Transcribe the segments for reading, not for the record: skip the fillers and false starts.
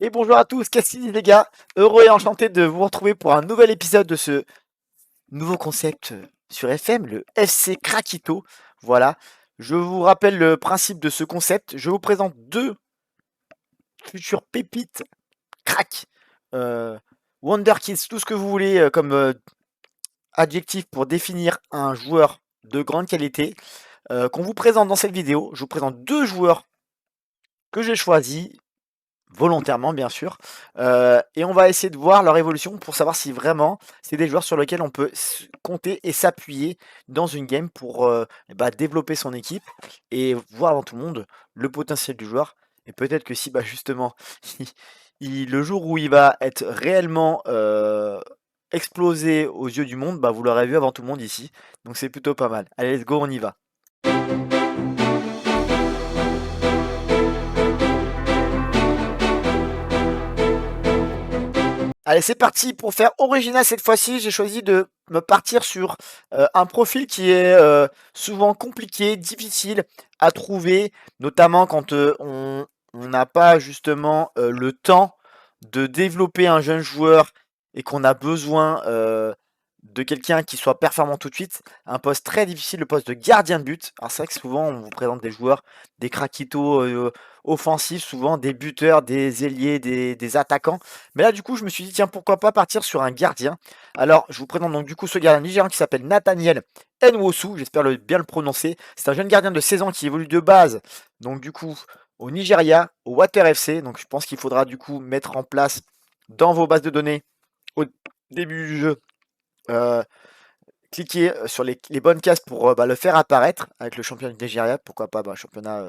Et bonjour à tous, qu'est-ce qu'il dit les gars? Heureux et enchanté de vous retrouver pour un nouvel épisode de ce nouveau concept sur FM, le FC Krakito. Voilà, je vous rappelle le principe de ce concept. Je vous présente deux futures pépites, crack, euh, Wonder Kids, tout ce que vous voulez comme adjectif pour définir un joueur de grande qualité qu'on vous présente dans cette vidéo. Je vous présente deux joueurs que j'ai choisis volontairement bien sûr, et on va essayer de voir leur évolution pour savoir si vraiment c'est des joueurs sur lesquels on peut compter et s'appuyer dans une game pour développer son équipe et voir avant tout le monde le potentiel du joueur. Et peut-être que si justement le jour où il va être réellement explosé aux yeux du monde, vous l'aurez vu avant tout le monde ici. Donc c'est plutôt pas mal. Allez, let's go, on y va. Allez, c'est parti pour faire original cette fois-ci. J'ai choisi de me partir sur un profil qui est souvent compliqué, difficile à trouver, notamment quand on n'a pas justement le temps de développer un jeune joueur et qu'on a besoin de quelqu'un qui soit performant tout de suite. Un poste très difficile, le poste de gardien de but. Alors c'est vrai que souvent on vous présente des joueurs, des craquitos offensifs, souvent des buteurs, des ailiers, des attaquants. Mais là, du coup, je me suis dit, tiens, pourquoi pas partir sur un gardien. Alors, je vous présente donc du coup ce gardien nigérian qui s'appelle Nathaniel Nwosu, j'espère bien le prononcer. C'est un jeune gardien de 16 ans qui évolue de base, donc du coup, au Nigeria, au Water FC. Donc, je pense qu'il faudra du coup mettre en place dans vos bases de données au début du jeu. euh, Cliquer sur les bonnes cases pour le faire apparaître avec le championnat du Nigeria, pourquoi pas championnat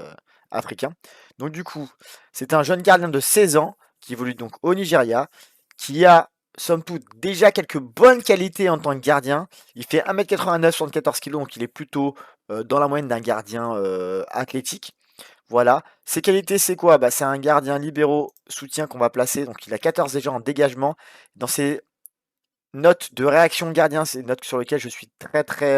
africain. Donc du coup, c'est un jeune gardien de 16 ans qui évolue donc au Nigeria, qui a somme toute déjà quelques bonnes qualités en tant que gardien. Il fait 1m89, 74 kg, donc il est plutôt dans la moyenne d'un gardien athlétique. Voilà. Ses qualités, c'est quoi? C'est un gardien libéraux soutien qu'on va placer. Donc il a 14 déjà en dégagement. Dans ses note de réaction de gardien, c'est une note sur laquelle je suis très très.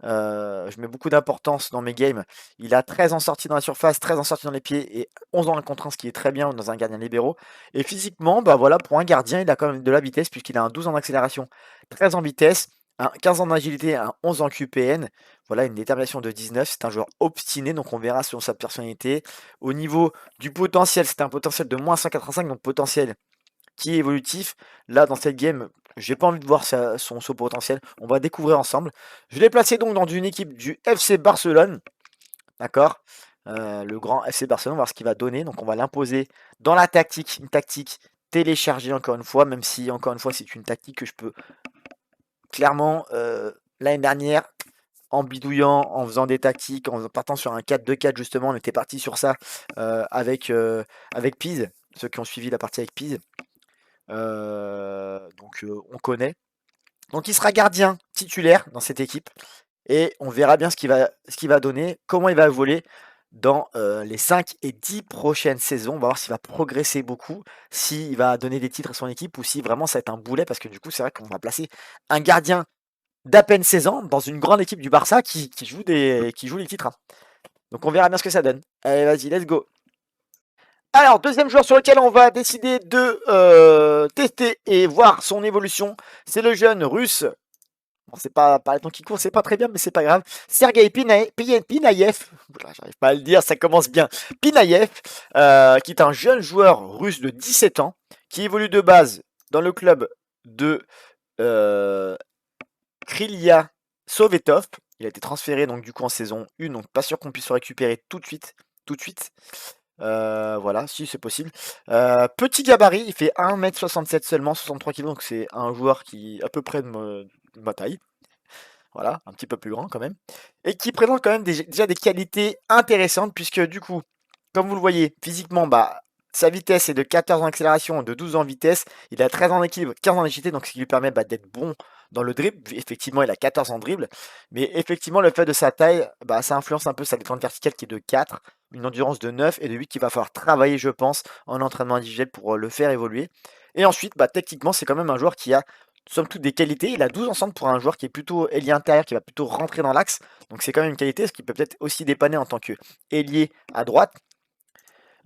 Je mets beaucoup d'importance dans mes games. Il a 13 en sortie dans la surface, 13 en sortie dans les pieds et 11 en contre 1, ce qui est très bien dans un gardien libéraux. Et physiquement, voilà, pour un gardien, il a quand même de la vitesse puisqu'il a un 12 en accélération, 13 en vitesse, un 15 en agilité, un 11 en QPN. Voilà, une détermination de 19. C'est un joueur obstiné, donc on verra selon sa personnalité. Au niveau du potentiel, c'est un potentiel de moins 185, donc potentiel qui est évolutif. Là, dans cette game, j'ai pas envie de voir son potentiel. On va découvrir ensemble. Je l'ai placé donc dans une équipe du FC Barcelone. D'accord. Le grand FC Barcelone, on va voir ce qu'il va donner. Donc, on va l'imposer dans la tactique. Une tactique téléchargée, encore une fois. Même si, encore une fois, c'est une tactique que je peux clairement, l'année dernière, en bidouillant, en faisant des tactiques, en partant sur un 4-2-4, justement, on était parti sur ça avec Pise. Ceux qui ont suivi la partie avec Pise. On connaît. Donc il sera gardien titulaire dans cette équipe et on verra bien ce qu'il va donner, comment il va voler dans les 5 et 10 prochaines saisons. On va voir s'il va progresser beaucoup, s'il va donner des titres à son équipe ou si vraiment ça va être un boulet parce que du coup c'est vrai qu'on va placer un gardien d'à peine 16 ans dans une grande équipe du Barça qui joue les titres, hein. Donc on verra bien ce que ça donne. Allez, vas-y, let's go. Alors, deuxième joueur sur lequel on va décider de tester et voir son évolution, c'est le jeune russe. Bon, c'est pas par les temps qui courent, c'est pas très bien, mais c'est pas grave. Sergei Pinayev, j'arrive pas à le dire, ça commence bien. Pinayev, qui est un jeune joueur russe de 17 ans, qui évolue de base dans le club de euh, Krylia Sovetov. Il a été transféré donc du coup en saison 1, donc pas sûr qu'on puisse le récupérer tout de suite. Tout de suite. Voilà, si c'est possible. Petit gabarit, il fait 1m67 seulement, 63 kg, donc c'est un joueur qui est à peu près de ma taille. Voilà, un petit peu plus grand quand même. Et qui présente quand même déjà des qualités intéressantes, puisque du coup, comme vous le voyez, physiquement, sa vitesse est de 14 en accélération, de 12 en vitesse. Il a 13 en équilibre, 15 en agilité, donc ce qui lui permet d'être bon dans le dribble. Effectivement, il a 14 en dribble. Mais effectivement, le fait de sa taille, ça influence un peu sa détente verticale qui est de 4, une endurance de 9 et de 8 qu'il va falloir travailler, je pense, en entraînement individuel pour le faire évoluer. Et ensuite, techniquement, c'est quand même un joueur qui a somme toute des qualités. Il a 12 ensemble pour un joueur qui est plutôt ailier intérieur, qui va plutôt rentrer dans l'axe. Donc c'est quand même une qualité, ce qui peut peut-être aussi dépanner en tant que ailier à droite.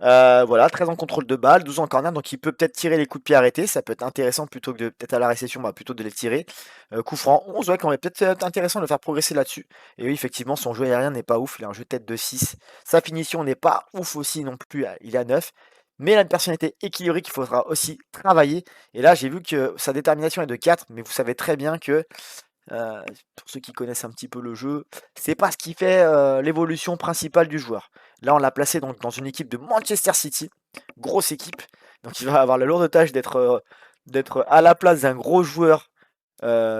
Voilà, 13 en contrôle de balle, 12 en corner, donc il peut peut-être tirer les coups de pied arrêtés, ça peut être intéressant plutôt que de peut-être à la réception, bah, plutôt de les tirer. Coup franc 11, ouais, quand même peut-être être intéressant de le faire progresser là-dessus. Et oui, effectivement, son jeu aérien n'est pas ouf, il a un jeu de tête de 6. Sa finition n'est pas ouf aussi non plus, il est à 9. Mais il a une personnalité équilibrée qu'il faudra aussi travailler. Et là, j'ai vu que sa détermination est de 4, mais vous savez très bien que pour ceux qui connaissent un petit peu le jeu, c'est pas ce qui fait, l'évolution principale du joueur. Là, on l'a placé donc dans une équipe de Manchester City, grosse équipe, donc il va avoir la lourde tâche d'être à la place d'un gros joueur,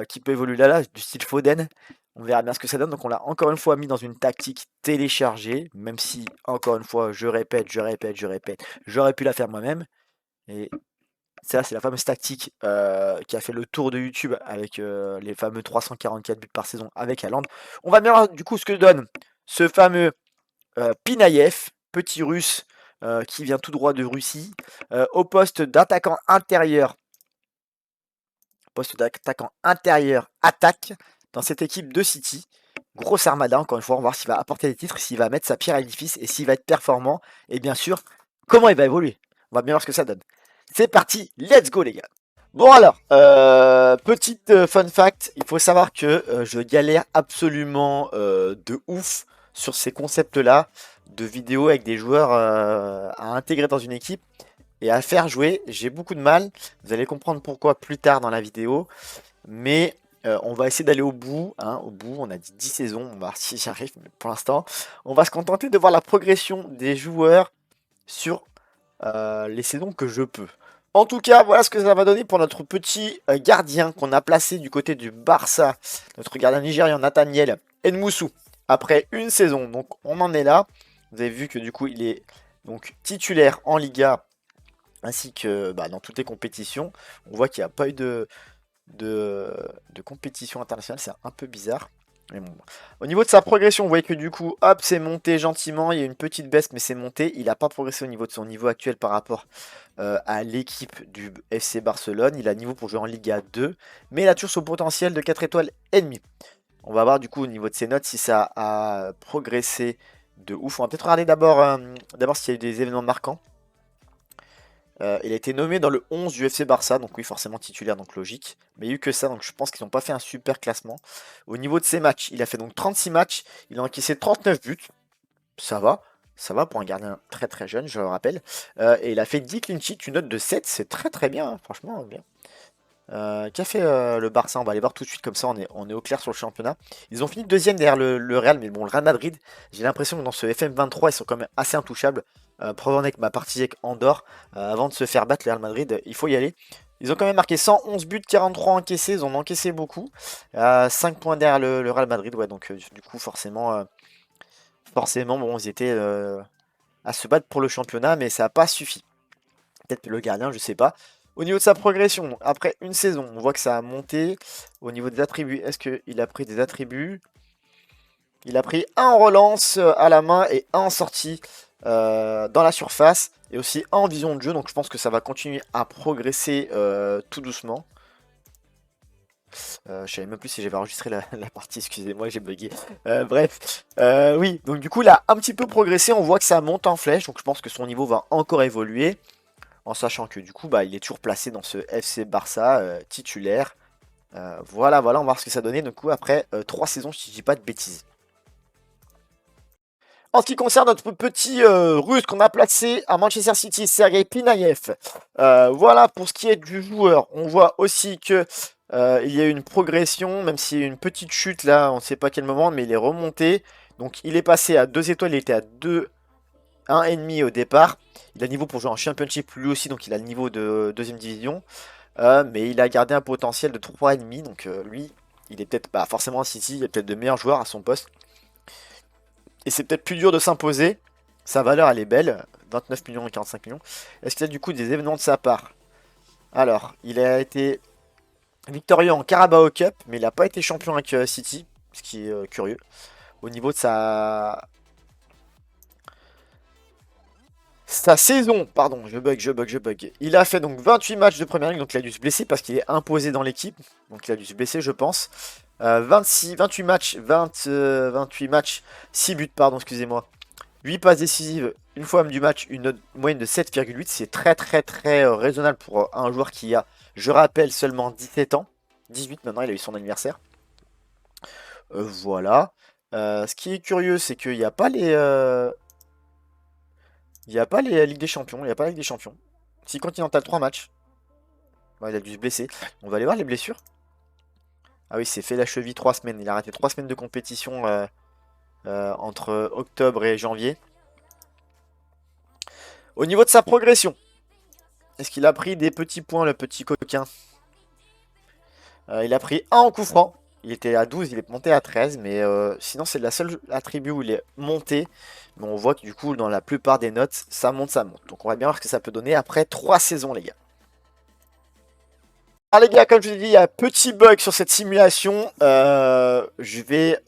qui peut évoluer là, du style Foden. On verra bien ce que ça donne, donc on l'a encore une fois mis dans une tactique téléchargée, même si encore une fois, je répète, j'aurais pu la faire moi-même et ça, c'est la fameuse tactique qui a fait le tour de YouTube avec les fameux 344 buts par saison avec Haaland. On va bien voir du coup ce que donne ce fameux Pinayev, petit russe qui vient tout droit de Russie, au poste d'attaquant intérieur. Poste d'attaquant intérieur attaque dans cette équipe de City. Grosse armada, encore une fois, on va voir s'il va apporter des titres, s'il va mettre sa pierre à l'édifice et s'il va être performant. Et bien sûr, comment il va évoluer. On va bien voir ce que ça donne. C'est parti, let's go les gars. Bon alors, petite fun fact, il faut savoir que je galère absolument de ouf sur ces concepts-là de vidéos avec des joueurs à intégrer dans une équipe et à faire jouer. J'ai beaucoup de mal, vous allez comprendre pourquoi plus tard dans la vidéo, mais on va essayer d'aller au bout, hein, au bout, on a dit 10 saisons, on va voir si j'y arrive, mais pour l'instant, on va se contenter de voir la progression des joueurs sur les saisons que je peux. En tout cas, voilà ce que ça va donner pour notre petit gardien qu'on a placé du côté du Barça. Notre gardien nigérian Nathaniel Nmoussou. Après une saison, donc on en est là. Vous avez vu que du coup il est donc titulaire en Liga ainsi que dans toutes les compétitions. On voit qu'il n'y a pas eu de compétition internationale, c'est un peu bizarre. Mais bon. Au niveau de sa progression, vous voyez que du coup, hop, c'est monté gentiment. Il y a une petite baisse, mais c'est monté. Il n'a pas progressé au niveau de son niveau actuel par rapport à l'équipe du FC Barcelone. Il a niveau pour jouer en Liga 2, mais il a toujours son potentiel de 4 étoiles et demie. On va voir du coup au niveau de ses notes si ça a progressé de ouf. On va peut-être regarder d'abord s'il y a eu des événements marquants. Il a été nommé dans le 11 du FC Barça, donc oui, forcément titulaire, donc logique. Mais il n'y a eu que ça, donc je pense qu'ils n'ont pas fait un super classement. Au niveau de ses matchs, il a fait donc 36 matchs, il a encaissé 39 buts. Ça va pour un gardien très très jeune, je le rappelle. Et il a fait 10 clean sheets, une note de 7, c'est très très bien, hein, franchement bien. Qu'a fait le Barça? On va aller voir tout de suite, comme ça on est au clair sur le championnat. Ils ont fini deuxième derrière le Real, mais bon, le Real Madrid, j'ai l'impression que dans ce FM23, ils sont quand même assez intouchables. Preuve en est que ma partie avec Andorre, avant de se faire battre le Real Madrid, il faut y aller. Ils ont quand même marqué 111 buts, 43 encaissés, ils en ont encaissé beaucoup. 5 points derrière le Real Madrid, ouais, donc du coup, forcément, bon, ils étaient à se battre pour le championnat, mais ça n'a pas suffi. Peut-être le gardien, je sais pas. Au niveau de sa progression, après une saison, on voit que ça a monté. Au niveau des attributs, est-ce qu'il a pris des attributs? Il a pris un en relance à la main et un en sortie dans la surface. Et aussi un en vision de jeu, donc je pense que ça va continuer à progresser tout doucement. Je savais même plus si j'avais enregistré la partie, excusez-moi, j'ai bugué. Bref, oui, donc du coup, il a un petit peu progressé, on voit que ça monte en flèche, donc je pense que son niveau va encore évoluer. En sachant que du coup, il est toujours placé dans ce FC Barça titulaire. Voilà, on va voir ce que ça donnait. Du coup, après 3 saisons, si je dis pas de bêtises. En ce qui concerne notre petit russe qu'on a placé à Manchester City, Sergei Pinayev. Voilà pour ce qui est du joueur. On voit aussi que il y a eu une progression, même s'il y a eu une petite chute là, on ne sait pas à quel moment, mais il est remonté. Donc il est passé à 2 étoiles, il était à 2, 1,5 au départ. Il a le niveau pour jouer en Championship lui aussi, donc il a le niveau de deuxième division. Mais il a gardé un potentiel de 3,5, donc lui, il est peut-être pas forcément à City, il y a peut-être de meilleurs joueurs à son poste. Et c'est peut-être plus dur de s'imposer. Sa valeur, elle est belle, 29 millions et 45 millions. Est-ce qu'il y a du coup des événements de sa part? Alors, il a été victorieux en Carabao Cup, mais il n'a pas été champion avec City, ce qui est curieux. Au niveau de sa saison, pardon, je bug. Il a fait donc 28 matchs de première ligue, donc il a dû se blesser parce qu'il est imposé dans l'équipe. Donc il a dû se blesser, je pense. 28 matchs, 6 buts, pardon, excusez-moi. 8 passes décisives, une fois homme du match, une moyenne de 7,8. C'est très très très raisonnable pour un joueur qui a, je rappelle, seulement 17 ans. 18 maintenant, il a eu son anniversaire. Voilà. Ce qui est curieux, c'est qu'il n'y a pas les... il n'y a pas les Ligue des Champions. Il n'y a pas la Ligue des Champions. Si Continental 3 matchs. Ouais, il a dû se blesser. On va aller voir les blessures. Ah oui, c'est fait la cheville 3 semaines. Il a arrêté 3 semaines de compétition entre octobre et janvier. Au niveau de sa progression, est-ce qu'il a pris des petits points, le petit coquin? Il a pris 1 en coup franc. Il était à 12, il est monté à 13. Mais sinon, c'est la seule attribut où il est monté. Mais on voit que du coup, dans la plupart des notes, ça monte, ça monte. Donc on va bien voir ce que ça peut donner après 3 saisons, les gars. Alors les gars, comme je vous ai dit, il y a un petit bug sur cette simulation. Je vais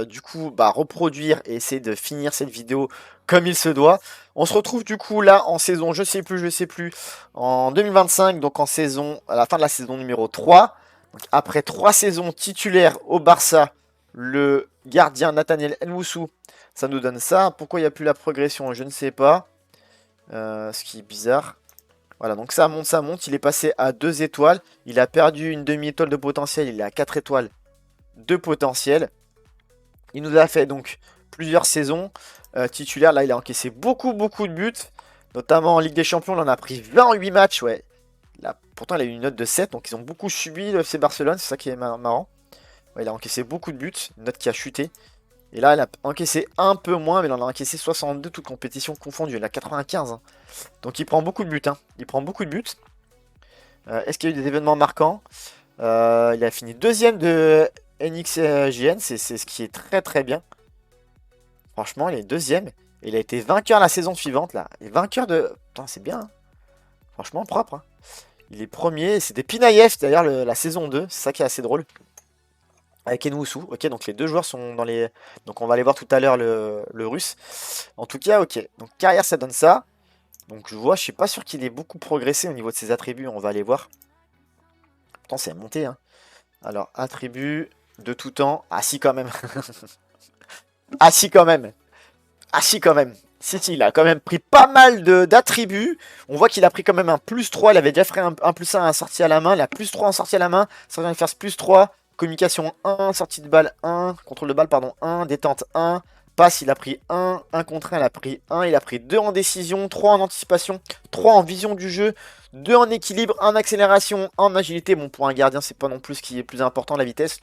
du coup reproduire et essayer de finir cette vidéo comme il se doit. On se retrouve du coup là en saison, je sais plus, en 2025, donc en saison, à la fin de la saison numéro 3. Donc, après 3 saisons titulaires au Barça, le gardien Nathaniel Nwousou, ça nous donne ça. Pourquoi il n'y a plus la progression, je ne sais pas. Ce qui est bizarre. Voilà, donc ça monte. Il est passé à 2 étoiles. Il a perdu une demi-étoile de potentiel. Il est à 4 étoiles de potentiel. Il nous a fait donc plusieurs saisons titulaires. Là, il a encaissé beaucoup de buts. Notamment en Ligue des Champions, il en a pris 20 en 8 matchs. Ouais. Là, pourtant, il a eu une note de 7. Donc, ils ont beaucoup subi le FC Barcelone. C'est ça qui est marrant. Ouais, il a encaissé beaucoup de buts. Une note qui a chuté. Et là, il a encaissé un peu moins. Mais il en a encaissé 62, toutes compétitions confondues. Il a 95. Hein. Donc, il prend beaucoup de buts. Hein. Il prend beaucoup de buts. Est-ce qu'il y a eu des événements marquants? Il a fini deuxième de NXGN, c'est ce qui est très très bien. Franchement, il est deuxième. Et il a été vainqueur la saison suivante là. Il est vainqueur de... Putain, c'est bien. Hein. Franchement, propre. Hein. Il est premier. C'était Pinayev d'ailleurs la saison 2. C'est ça qui est assez drôle. Avec Enwusu. Ok, donc les deux joueurs sont dans les... Donc on va aller voir tout à l'heure le russe. En tout cas, ok. Donc carrière, ça donne ça. Donc je vois, je suis pas sûr qu'il ait beaucoup progressé au niveau de ses attributs. On va aller voir. Pourtant, c'est monté. Hein. Alors, attributs de tout temps. Ah si, quand même. Ah si, quand même. Ah si, quand même. Si, il a quand même pris pas mal d'attributs. On voit qu'il a pris quand même un +3. Il avait déjà fait un +1 à sortie à la main. Il a +3 en sortie à la main. Ça vient de faire ce +3. Communication 1. Sortie de balle 1. Contrôle de balle, pardon, 1. Détente 1. Passe, il a pris 1. 1 contre 1, il a pris 1. Il a pris 2 en décision. 3 en anticipation. 3 en vision du jeu. 2 en équilibre. 1 en accélération. 1 en agilité. Bon, pour un gardien, c'est pas non plus ce qui est plus important, la vitesse.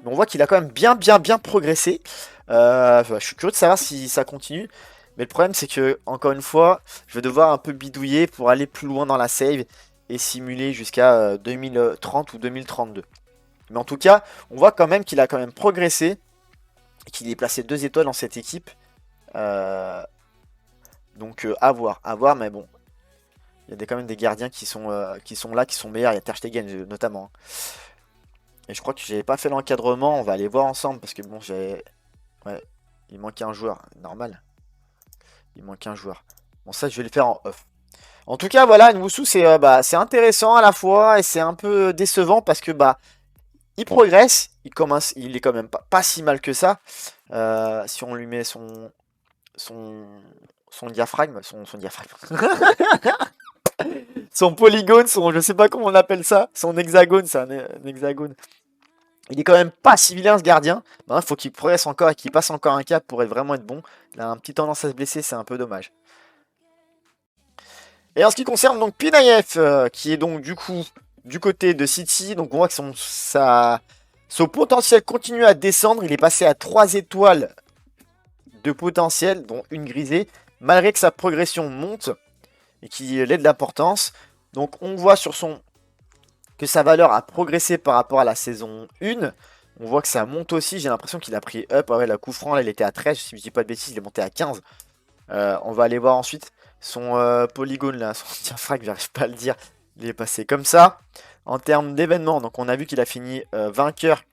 Mais on voit qu'il a quand même bien progressé. Je suis curieux de savoir si ça continue. Mais le problème, c'est que, encore une fois, je vais devoir un peu bidouiller pour aller plus loin dans la save et simuler jusqu'à 2030 ou 2032. Mais en tout cas, on voit quand même qu'il a quand même progressé et qu'il est placé 2 étoiles dans cette équipe. Donc, à voir, mais bon. Il y a quand même des gardiens qui sont là, qui sont meilleurs. Il y a Ter Stegen notamment. Et je crois que j'avais pas fait l'encadrement. On va aller voir ensemble parce que bon, j'ai... Ouais, il manquait un joueur. Normal. Il manquait un joueur. Bon, ça, je vais le faire en off. En tout cas, voilà, Nwousou, c'est intéressant à la fois et c'est un peu décevant parce que il progresse. Il est quand même pas si mal que ça. Si on lui met son, son diaphragme, son diaphragme. Son polygone, je sais pas comment on appelle ça. Son hexagone, c'est un hexagone. Il est quand même pas si vilain ce gardien. Il faut qu'il progresse encore et qu'il passe encore un cap pour vraiment être bon. Il a un petit tendance à se blesser, c'est un peu dommage. Et en ce qui concerne donc Pinayev, qui est donc du coup du côté de City, donc on voit que son potentiel continue à descendre. Il est passé à 3 étoiles de potentiel, dont une grisée, malgré que sa progression monte et qu'il ait de l'importance. Donc on voit que sa valeur a progressé par rapport à la saison 1. On voit que ça monte aussi. J'ai l'impression qu'il a pris up. Ah ouais, la coup franc, là, il était à 13. Si je dis pas de bêtises, il est monté à 15. On va aller voir ensuite son polygone, là, son diaphragme, j'arrive pas à le dire. Il est passé comme ça. En termes d'événements, donc on a vu qu'il a fini vainqueur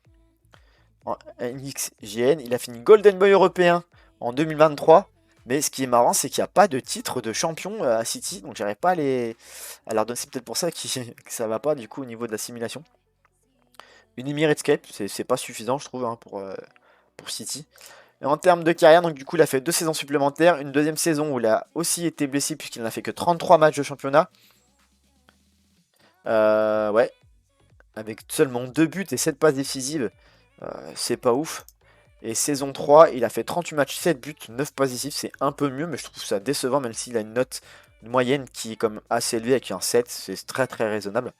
en NXGN. Il a fini Golden Boy européen en 2023. Mais ce qui est marrant, c'est qu'il n'y a pas de titre de champion à City. Donc j'arrive pas à leur donner. C'est peut-être pour ça que ça va pas du coup au niveau de la simulation. Une Emirates Escape, c'est pas suffisant je trouve hein, pour City. Et en termes de carrière, donc du coup, il a fait 2 saisons supplémentaires, une deuxième saison où il a aussi été blessé puisqu'il n'a fait que 33 matchs de championnat. Ouais, avec seulement 2 buts et 7 passes décisives, c'est pas ouf. Et saison 3, il a fait 38 matchs, 7 buts, 9 passes décisives, c'est un peu mieux, mais je trouve ça décevant, même s'il a une note moyenne qui est comme assez élevée avec un 7, c'est très très raisonnable.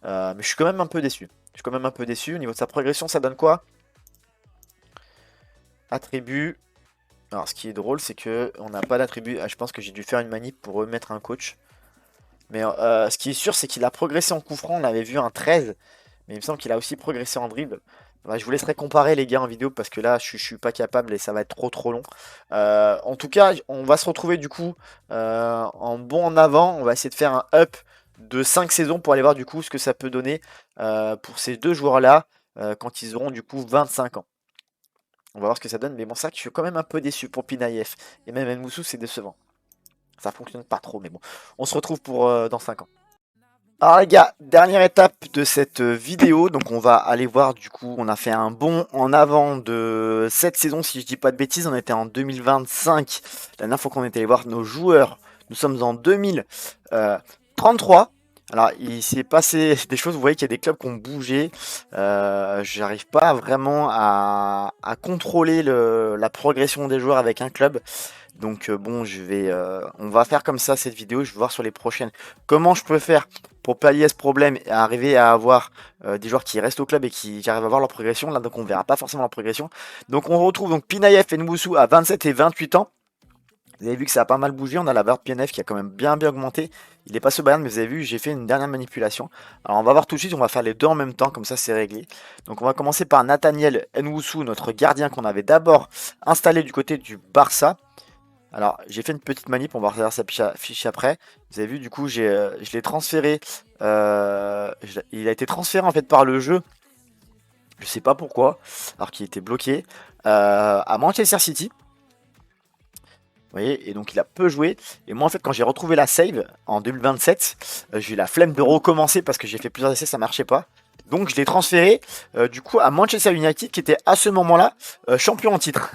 Mais je suis quand même un peu déçu. Je suis quand même un peu déçu. Au niveau de sa progression, ça donne quoi? Attribut. Alors, ce qui est drôle, c'est que on n'a pas d'attribut. Ah, je pense que j'ai dû faire une manip pour remettre un coach. Mais ce qui est sûr, c'est qu'il a progressé en coup franc. On avait vu un 13. Mais il me semble qu'il a aussi progressé en dribble. Ouais, je vous laisserai comparer les gars en vidéo parce que là, je suis pas capable et ça va être trop long. En tout cas, on va se retrouver du coup en bon en avant. On va essayer de faire un up de 5 saisons pour aller voir du coup ce que ça peut donner pour ces deux joueurs-là quand ils auront du coup 25 ans. On va voir ce que ça donne. Mais bon, ça, je suis quand même un peu déçu pour Pinaïef. Et même Nmoussou, c'est décevant. Ça fonctionne pas trop, mais bon. On se retrouve pour dans 5 ans. Alors les gars, dernière étape de cette vidéo, donc on va aller voir du coup, on a fait un bond en avant de cette saison, si je dis pas de bêtises, on était en 2025, la dernière fois qu'on était allé voir nos joueurs, nous sommes en 2033. Alors il s'est passé des choses, vous voyez qu'il y a des clubs qui ont bougé, j'arrive pas vraiment à contrôler la progression des joueurs avec un club. Donc bon, on va faire comme ça cette vidéo. Je vais voir sur les prochaines comment je peux faire pour pallier à ce problème et arriver à avoir des joueurs qui restent au club et qui arrivent à voir leur progression. Là, donc on verra pas forcément leur progression. Donc on retrouve donc Pinaïef et Nboussou à 27 et 28 ans. Vous avez vu que ça a pas mal bougé. On a la valeur de Pinaïef qui a quand même bien augmenté. Il est passé au Bayern, mais vous avez vu, j'ai fait une dernière manipulation. Alors on va voir tout de suite. On va faire les deux en même temps, comme ça c'est réglé. Donc on va commencer par Nathaniel Nboussou, notre gardien qu'on avait d'abord installé du côté du Barça. Alors, j'ai fait une petite manip, on va regarder sa fiche après. Vous avez vu, du coup, je l'ai transféré. Il a été transféré en fait par le jeu. Je sais pas pourquoi, alors qu'il était bloqué. À Manchester City. Vous voyez, et donc il a peu joué. Et moi, en fait, quand j'ai retrouvé la save en 2027, j'ai eu la flemme de recommencer parce que j'ai fait plusieurs essais, ça marchait pas. Donc, je l'ai transféré du coup à Manchester United, qui était à ce moment-là champion en titre.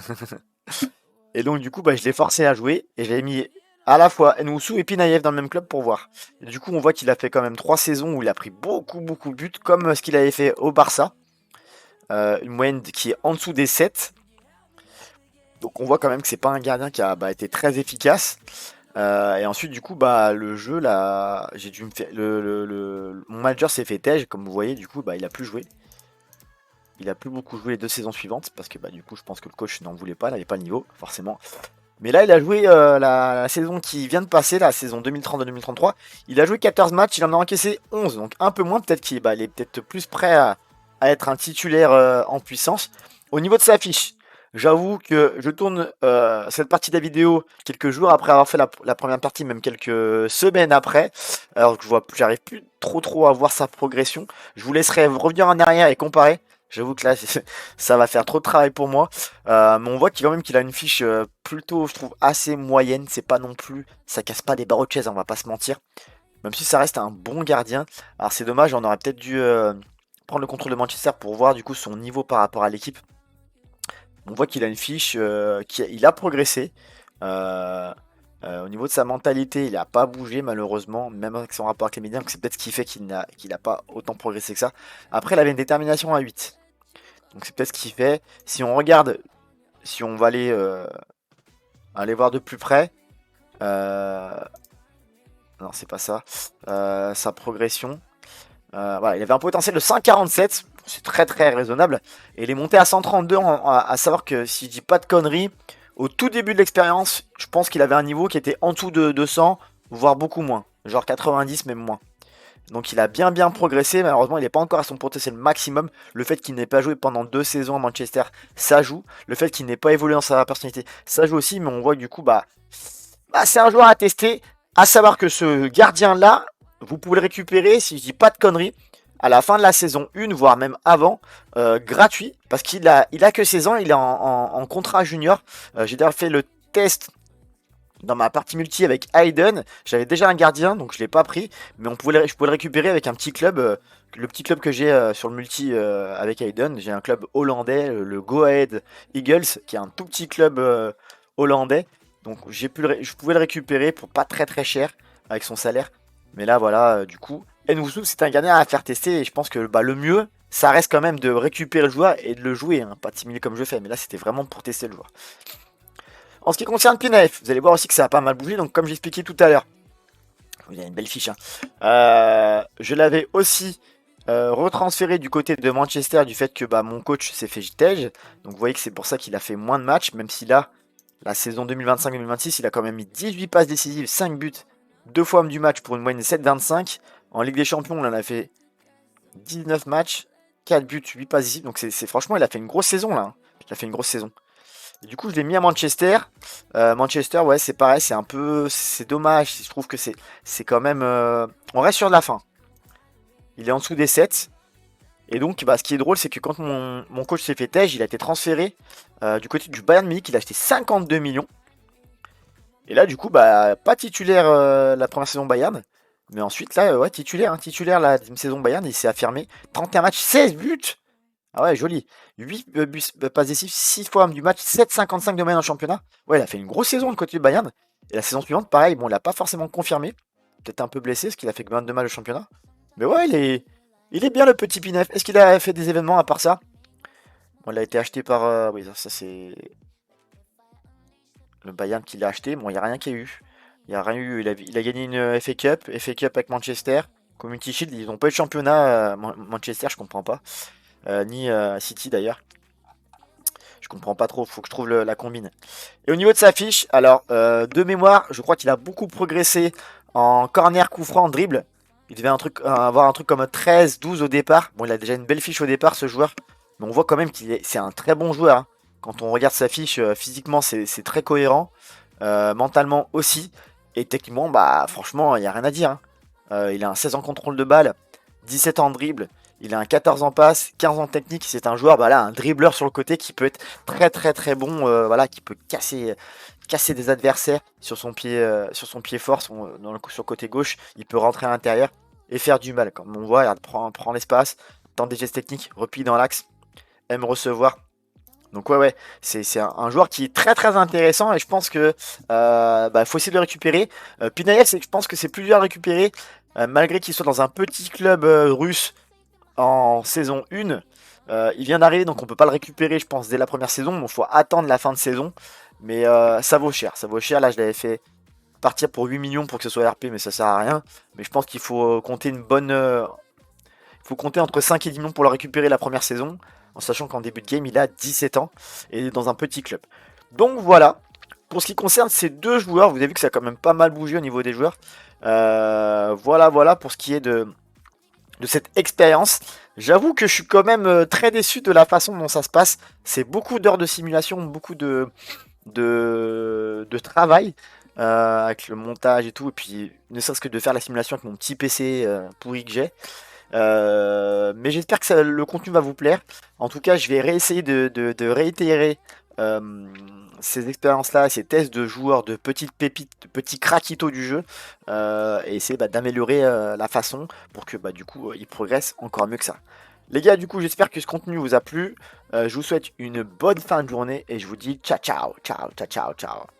Et donc du coup je l'ai forcé à jouer et j'avais mis à la fois Nwoussou et Pinaïev dans le même club pour voir. Et du coup on voit qu'il a fait quand même 3 saisons où il a pris beaucoup de buts comme ce qu'il avait fait au Barça. Une moyenne qui est en dessous des 7. Donc on voit quand même que c'est pas un gardien qui a été très efficace. Et ensuite du coup le jeu là, j'ai dû me faire mon manager s'est fait tège comme vous voyez, du coup il a plus joué. Il a plus beaucoup joué les 2 saisons suivantes parce que du coup je pense que le coach n'en voulait pas, il n'avait pas le niveau forcément. Mais là il a joué la saison qui vient de passer, la saison 2032-2033. Il a joué 14 matchs, il en a encaissé 11, donc un peu moins, peut-être qu'il est peut-être plus prêt à être un titulaire en puissance. Au niveau de sa fiche, j'avoue que je tourne cette partie de la vidéo quelques jours après avoir fait la première partie, même quelques semaines après. Alors que j'arrive plus trop à voir sa progression. Je vous laisserai revenir en arrière et comparer. J'avoue que là, ça va faire trop de travail pour moi. Mais on voit quand même qu'il a une fiche plutôt, je trouve, assez moyenne. C'est pas non plus, ça casse pas des barreaux de chaise, on va pas se mentir. Même si ça reste un bon gardien. Alors c'est dommage, on aurait peut-être dû prendre le contrôle de Manchester pour voir du coup son niveau par rapport à l'équipe. On voit qu'il a une fiche, il a progressé. Au niveau de sa mentalité, il n'a pas bougé malheureusement, même avec son rapport avec les médias. Donc c'est peut-être ce qui fait qu'il n'a pas autant progressé que ça. Après, il avait une détermination à 8. Donc c'est peut-être ce qui fait. Si on regarde, si on va aller voir de plus près. Non, c'est pas ça. Sa progression. Voilà, il avait un potentiel de 147. C'est très raisonnable. Et il est monté à 132, à savoir que si je dis pas de conneries, au tout début de l'expérience, je pense qu'il avait un niveau qui était en dessous de 200, voire beaucoup moins. Genre 90, même moins. Donc il a bien progressé, malheureusement il n'est pas encore à son potentiel maximum. Le fait qu'il n'ait pas joué pendant 2 saisons à Manchester, ça joue. Le fait qu'il n'ait pas évolué dans sa personnalité, ça joue aussi. Mais on voit que du coup, c'est un joueur à tester. À savoir que ce gardien-là, vous pouvez le récupérer, si je dis pas de conneries, à la fin de la saison 1, voire même avant, gratuit. Parce qu'il a que 16 ans, il est en contrat junior. J'ai d'ailleurs fait le test dans ma partie multi avec Hayden, j'avais déjà un gardien, donc je l'ai pas pris, mais je pouvais le récupérer avec un petit club, le petit club que j'ai sur le multi avec Hayden. J'ai un club hollandais, le Go Ahead Eagles, qui est un tout petit club hollandais. Donc je pouvais le récupérer pour pas très très cher avec son salaire. Mais là voilà, du coup, Nwousou c'est un gardien à faire tester et je pense que bah, le mieux, ça reste quand même de récupérer le joueur et de le jouer, hein, pas de simuler comme je fais. Mais là c'était vraiment pour tester le joueur. En ce qui concerne Pinef, vous allez voir aussi que ça a pas mal bougé. Donc, comme j'expliquais tout à l'heure, il y a une belle fiche. Hein. Je l'avais aussi retransféré du côté de Manchester du fait que bah, mon coach s'est fait JTEJ. Donc, vous voyez que c'est pour ça qu'il a fait moins de matchs. Même si là, la saison 2025-2026, il a quand même mis 18 passes décisives, 5 buts, 2 fois homme du match pour une moyenne de 7,25. En Ligue des Champions, on en a fait 19 matchs, 4 buts, 8 passes décisives. Donc, franchement, il a fait une grosse saison là. Hein. Il a fait une grosse saison. Et du coup, je l'ai mis à Manchester. Manchester, ouais, c'est pareil, c'est dommage. Je trouve que c'est quand même, on reste sur de la fin. Il est en dessous des 7. Et donc, bah, ce qui est drôle, c'est que quand mon coach s'est fait tège, il a été transféré du côté du Bayern Munich. Il a acheté 52 millions. Et là, du coup, bah, pas titulaire la première saison Bayern. Mais ensuite, là, ouais, titulaire, hein, titulaire la deuxième saison Bayern. Il s'est affirmé. 31 matchs, 16 buts. Ah ouais, joli. 8 passes décisives, 6 fois homme du match, 7,55 de moyenne en championnat. Ouais, il a fait une grosse saison le côté de Bayern. Et la saison suivante, pareil, bon, il n'a pas forcément confirmé. Peut-être un peu blessé, parce qu'il a fait que 22 matchs au championnat. Mais ouais, il est bien le petit Pinef. Est-ce qu'il a fait des événements à part ça? Bon, il a été acheté par. Oui, ça c'est le Bayern qui l'a acheté. Bon, il n'y a rien qui a eu. Il n'y a rien eu. Il a gagné une FA Cup avec Manchester. Community Shield, ils n'ont pas eu de championnat. Manchester, je comprends pas. Ni City d'ailleurs. Je comprends pas trop, faut que je trouve la combine. Et au niveau de sa fiche, alors de mémoire, je crois qu'il a beaucoup progressé en corner, coup franc, dribble. Il devait avoir un truc comme 13, 12 au départ. Bon, il a déjà une belle fiche au départ, ce joueur. Mais on voit quand même c'est un très bon joueur. Hein. Quand on regarde sa fiche, physiquement, c'est très cohérent. Mentalement aussi. Et techniquement, bah franchement, il n'y a rien à dire. Hein. Il a un 16 en contrôle de balle, 17 en dribble. Il a un 14 en passe, 15 en technique. C'est un joueur, bah là, un dribbleur sur le côté qui peut être très très très bon. Voilà, qui peut casser des adversaires sur son pied fort, sur le côté gauche. Il peut rentrer à l'intérieur et faire du mal. Comme on voit, il prend l'espace, tente des gestes techniques, replie dans l'axe, aime recevoir. Donc ouais, c'est un joueur qui est très très intéressant et je pense que bah, faut essayer de le récupérer. Pinayev, je pense que c'est plus dur à récupérer malgré qu'il soit dans un petit club russe en saison 1. Il vient d'arriver, donc on peut pas le récupérer, je pense, dès la première saison. Il faut attendre la fin de saison. Mais ça vaut cher. Ça vaut cher. Là, je l'avais fait partir pour 8 millions pour que ce soit RP, mais ça sert à rien. Mais je pense qu'il faut compter une bonne. Il faut compter entre 5 et 10 millions pour le récupérer la première saison. En sachant qu'en début de game, il a 17 ans et est dans un petit club. Donc voilà. Pour ce qui concerne ces deux joueurs, vous avez vu que ça a quand même pas mal bougé au niveau des joueurs. Voilà pour ce qui est de cette expérience. J'avoue que je suis quand même très déçu de la façon dont ça se passe. C'est beaucoup d'heures de simulation, beaucoup de travail avec le montage et tout. Et puis, ne serait-ce que de faire la simulation avec mon petit PC pourri que j'ai. Mais j'espère que le contenu va vous plaire. En tout cas, je vais réessayer de réitérer ces expériences-là, ces tests de joueurs, de petites pépites, de petits craquitos du jeu, et essayer d'améliorer la façon pour que du coup ils progressent encore mieux que ça. Les gars, du coup, j'espère que ce contenu vous a plu. Je vous souhaite une bonne fin de journée et je vous dis ciao ciao ciao ciao ciao ciao.